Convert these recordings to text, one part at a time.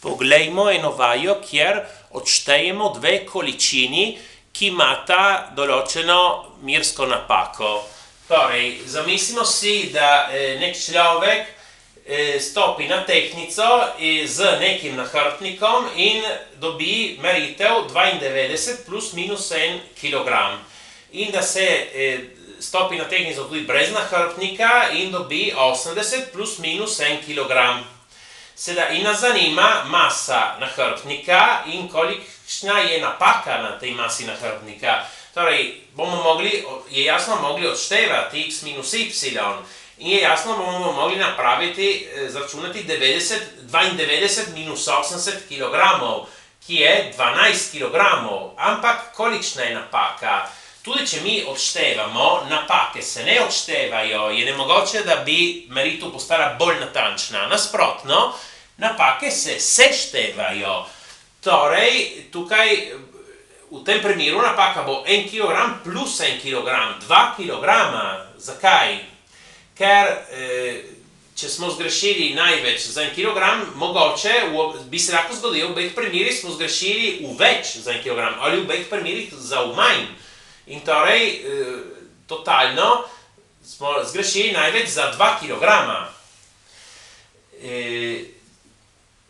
Poglejmo eno vajo, kjer odštejemo dve količini, ki imata določeno mersko napako. Torej, zamislimo si, da nek človek stopi na tehtnico z nekim nahrbtnikom in dobi meritev 92 plus minus 1 kilogram. In da se stopi na tehtnico tudi brez nahrbtnika in dobi 80 plus minus 1 kilogram. Sedaj, in nas zanima masa nahrbtnika in kolikšna je napaka na tej masi nahrbtnika. Torej, je jasno mogli odštevati x minus y in je jasno bomo mogli napraviti, zračunati 92 minus 80 kilogramov, ki je 12 kilogramov. Ampak kolikšna je napaka? Tudi če mi odštevamo, napake se ne odštevajo, je nemogoče, da bi meritev postala bolj natančna. Nasprotno, napake se seštevajo. Torej, tukaj v tem primeru napaka bo 1 kg plus 1 kg, 2 kg. Zakaj? Ker če smo zgrešili največ za 1 kg, mogoče bi se lahko zgodilo, v obeh primerih smo zgrešili v več za 1 kg ali v obeh primerih za v manj. In torej, totalno smo zgrešili največ za 2 kg.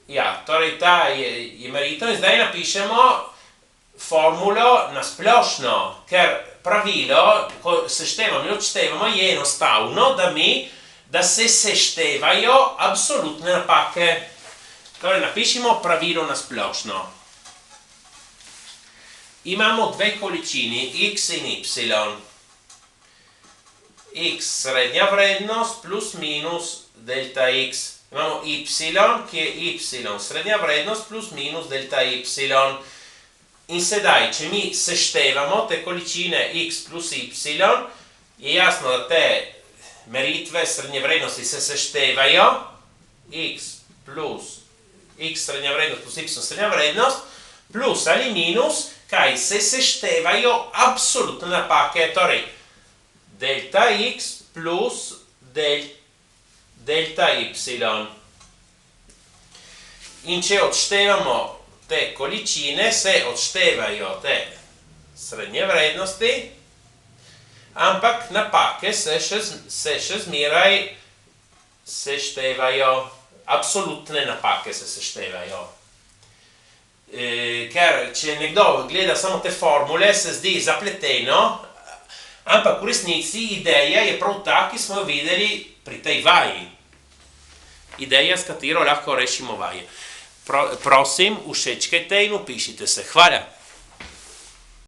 Ja, torej ta je meritev in zdaj napišemo formulo na splošno, ker pravilo, ko seštevamo in odštevamo, je enostavno, da se seštevajo absolutne napake. Torej, napišemo pravilo na splošno. Imamo dve količini, x in y. X srednja vrednost plus minus delta x. Imamo y, ki je y srednja vrednost plus minus delta y. In sedaj, če mi seštevamo te količine x plus y, je jasno, da te meritve srednje vrednosti se seštevajo, x srednja vrednost plus y srednja vrednost, plus ali minus, kaj se seštevajo absolutne napake, torej delta x plus delta y. In če odštevamo te količine, se odštevajo te srednje vrednosti, ampak napake se še zmeraj seštevajo, absolutne napake se seštevajo. Ker če nekdo gleda samo te formule, se zdi zapleteno, ampak v resnici ideja je prav ta, ki smo jo videli pri tej vaji. Ideja, s katero lahko rešimo vaje. Prosim, všečkajte in vpišite se. Hvala.